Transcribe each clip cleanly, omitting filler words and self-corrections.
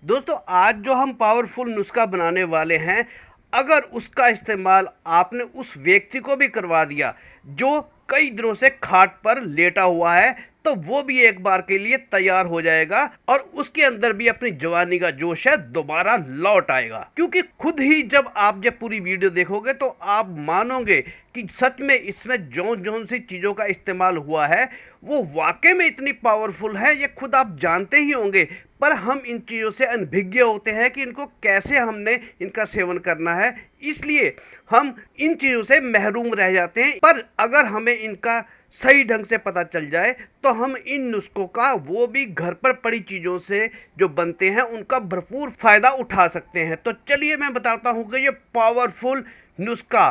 दोस्तों आज जो हम पावरफुल नुस्खा बनाने वाले हैं, अगर उसका इस्तेमाल आपने उस व्यक्ति को भी करवा दिया जो कई दिनों से खाट पर लेटा हुआ है, तो वो भी एक बार के लिए तैयार हो जाएगा और उसके अंदर भी अपनी जवानी का जोश है दोबारा लौट आएगा। क्योंकि खुद ही जब पूरी वीडियो देखोगे तो आप मानोगे कि सच में इसमें जौन जौन सी चीज़ों का इस्तेमाल हुआ है वो वाकई में इतनी पावरफुल है, ये खुद आप जानते ही होंगे। पर हम इन चीज़ों से अनभिज्ञ होते हैं कि इनको कैसे हमने इनका सेवन करना है, इसलिए हम इन चीज़ों से महरूम रह जाते हैं। पर अगर हमें इनका सही ढंग से पता चल जाए तो हम इन नुस्खों का, वो भी घर पर पड़ी चीज़ों से जो बनते हैं, उनका भरपूर फ़ायदा उठा सकते हैं। तो चलिए मैं बताता हूँ कि ये पावरफुल नुस्खा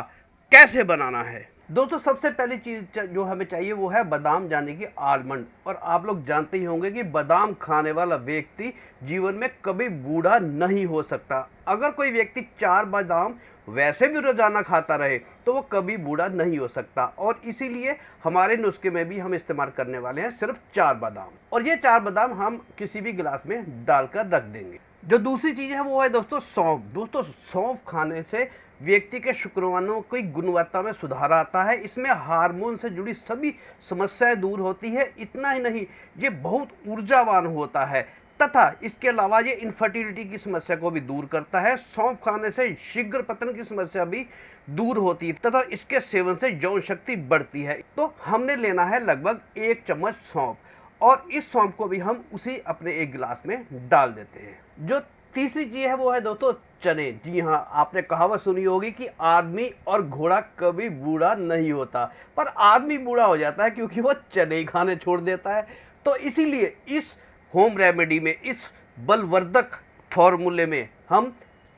कैसे बनाना है। दोस्तों सबसे पहली चीज़ जो हमें चाहिए वो है बादाम, यानी कि आलमंड। और आप लोग जानते ही होंगे कि बादाम खाने वाला व्यक्ति जीवन में कभी बूढ़ा नहीं हो सकता। अगर कोई व्यक्ति 4 बादाम वैसे भी रोजाना खाता रहे तो वो कभी बूढ़ा नहीं हो सकता। और इसीलिए हमारे नुस्खे में भी हम इस्तेमाल करने वाले हैं सिर्फ 4 बादाम, और ये 4 बादाम हम किसी भी गिलास में डालकर रख देंगे। जो दूसरी चीज़ है वो है दोस्तों सौंफ। दोस्तों सौंफ खाने से व्यक्ति के शुक्रवानों की गुणवत्ता में सुधार आता है। इसमें हार्मोन से जुड़ी सभी समस्याएं दूर होती है। इतना ही नहीं, ये बहुत ऊर्जावान होता है तथा इसके अलावा ये इनफर्टिलिटी की समस्या को भी दूर करता है। सौंफ खाने से शीघ्र पतन की समस्या भी दूर होती है तथा इसके सेवन से यौन शक्ति बढ़ती है। तो हमने लेना है लगभग 1 चम्मच सौंफ, और इस सौंफ को भी हम उसी अपने एक गिलास में डाल देते हैं। जो तीसरी चीज है वो है दोस्तों चने। जी हाँ, आपने कहावत सुनी होगी कि आदमी और घोड़ा कभी बूढ़ा नहीं होता, पर आदमी बूढ़ा हो जाता है क्योंकि वो चने ही खाने छोड़ देता है। तो इसीलिए इस होम रेमेडी में, इस बलवर्धक फॉर्मूले में हम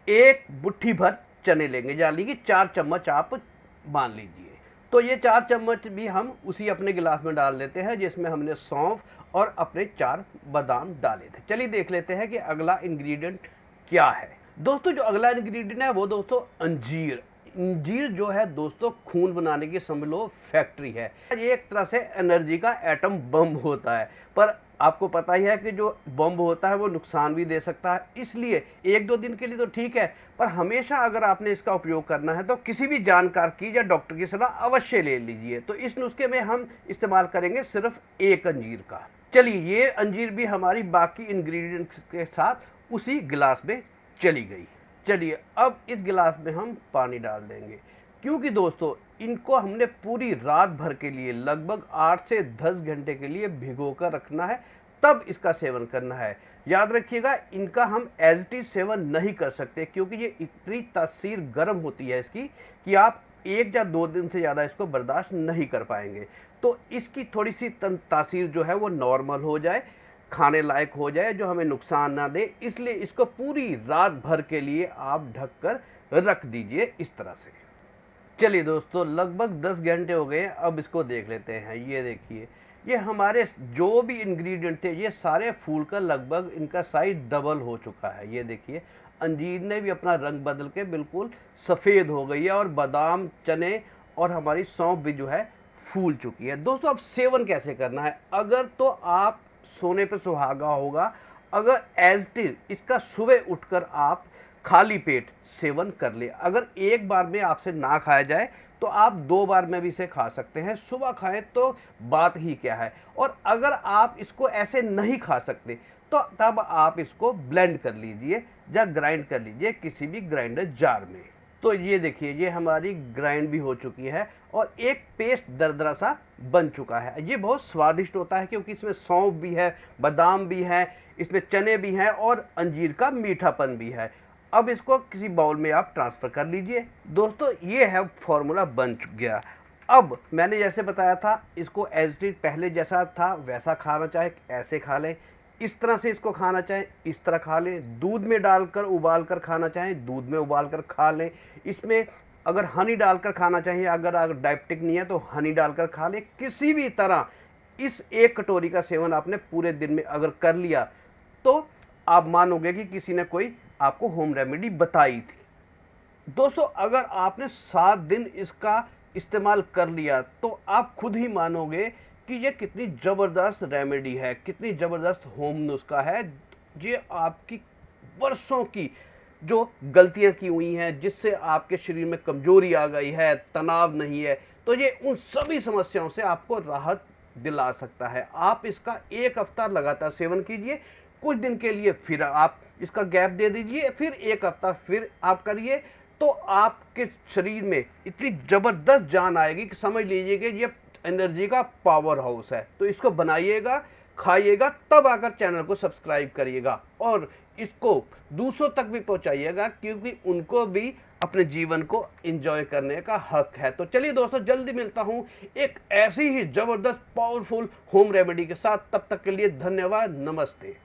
एक मुट्ठी भर चने लेंगे, यानी कि 4 चम्मच आप मान लीजिए। तो ये 4 चम्मच भी हम उसी अपने गिलास में डाल देते हैं जिसमें हमने सौंफ और अपने 4 बादाम डाले थे। चलिए देख लेते हैं कि अगला इंग्रेडिएंट क्या है। दोस्तों जो अगला इंग्रेडिएंट है वो दोस्तों अंजीर। अंजीर जो है दोस्तों खून बनाने की समझ लो फैक्ट्री है। ये एक तरह से एनर्जी का एटम बम होता है, पर आपको पता ही है कि जो बम होता है वो नुकसान भी दे सकता है। इसलिए 1-2 दिन के लिए तो ठीक है, पर हमेशा अगर आपने इसका उपयोग करना है तो किसी भी जानकार की या डॉक्टर की सलाह अवश्य ले लीजिए। तो इस नुस्खे में हम इस्तेमाल करेंगे सिर्फ 1 अंजीर का। चलिए ये अंजीर भी हमारी बाकी इंग्रेडिएंट्स के साथ उसी गिलास में चली गई। चलिए अब इस गिलास में हम पानी डाल देंगे, क्योंकि दोस्तों इनको हमने पूरी रात भर के लिए लगभग 8 से 10 घंटे के लिए भिगो कर रखना है, तब इसका सेवन करना है। याद रखिएगा, इनका हम एज इट इज सेवन नहीं कर सकते क्योंकि ये इतनी तासीर गर्म होती है इसकी कि आप 1 या 2 दिन से ज़्यादा इसको बर्दाश्त नहीं कर पाएंगे। तो इसकी थोड़ी सी तासीर जो है वो नॉर्मल हो जाए, खाने लायक हो जाए, जो हमें नुकसान ना दे, इसलिए इसको पूरी रात भर के लिए आप ढक कर रख दीजिए इस तरह से। चलिए दोस्तों लगभग 10 घंटे हो गए, अब इसको देख लेते हैं। ये देखिए, ये हमारे जो भी इंग्रेडिएंट थे ये सारे फूल कर लगभग इनका साइज डबल हो चुका है। ये देखिए अंजीर ने भी अपना रंग बदल के बिल्कुल सफ़ेद हो गई है, और बादाम, चने और हमारी सौंफ भी जो है फूल चुकी है। दोस्तों अब सेवन कैसे करना है, अगर तो आप सोने पे सुहागा होगा, अगर एज इट इज इसका सुबह उठकर आप खाली पेट सेवन कर ले। अगर एक बार में आपसे ना खाया जाए तो आप 2 बार में भी इसे खा सकते हैं। सुबह खाएं तो बात ही क्या है। और अगर आप इसको ऐसे नहीं खा सकते तो तब आप इसको ब्लेंड कर लीजिए या ग्राइंड कर लीजिए किसी भी ग्राइंडर जार में। तो ये देखिए, ये हमारी ग्राइंड भी हो चुकी है और एक पेस्ट दरदरा सा बन चुका है। ये बहुत स्वादिष्ट होता है क्योंकि इसमें सौंफ भी है, बादाम भी है, इसमें चने भी हैं और अंजीर का मीठापन भी है। अब इसको किसी बाउल में आप ट्रांसफ़र कर लीजिए। दोस्तों ये है फॉर्मूला बन गया। अब मैंने जैसे बताया था, इसको एज इट इज पहले जैसा था वैसा खाना चाहे ऐसे खा लें, इस तरह से इसको खाना चाहें इस तरह खा लें, दूध में डालकर उबाल कर खाना चाहें दूध में उबाल कर खा लें, इसमें अगर हनी डालकर खाना चाहिए, अगर डायबिटिक नहीं है तो हनी डालकर खा लें। किसी भी तरह इस 1 कटोरी का सेवन आपने पूरे दिन में अगर कर लिया तो आप मानोगे कि किसी ने कोई आपको होम रेमेडी बताई थी। दोस्तों अगर आपने 7 दिन इसका इस्तेमाल कर लिया तो आप खुद ही मानोगे कि ये कितनी ज़बरदस्त रेमेडी है, कितनी ज़बरदस्त होम नुस्खा है। ये आपकी वर्षों की जो गलतियां की हुई हैं, जिससे आपके शरीर में कमजोरी आ गई है, तनाव नहीं है, तो ये उन सभी समस्याओं से आपको राहत दिला सकता है। आप इसका 1 हफ्ता लगातार सेवन कीजिए, कुछ दिन के लिए फिर आप इसका गैप दे दीजिए, फिर 1 हफ्ता फिर आप करिए, तो आपके शरीर में इतनी ज़बरदस्त जान आएगी कि समझ लीजिए कि ये एनर्जी का पावर हाउस है। तो इसको बनाइएगा, खाइएगा, तब आकर चैनल को सब्सक्राइब करिएगा और इसको दूसरों तक भी पहुंचाइएगा, क्योंकि उनको भी अपने जीवन को एंजॉय करने का हक है। तो चलिए दोस्तों, जल्दी मिलता हूं एक ऐसी ही ज़बरदस्त पावरफुल होम रेमेडी के साथ। तब तक के लिए धन्यवाद, नमस्ते।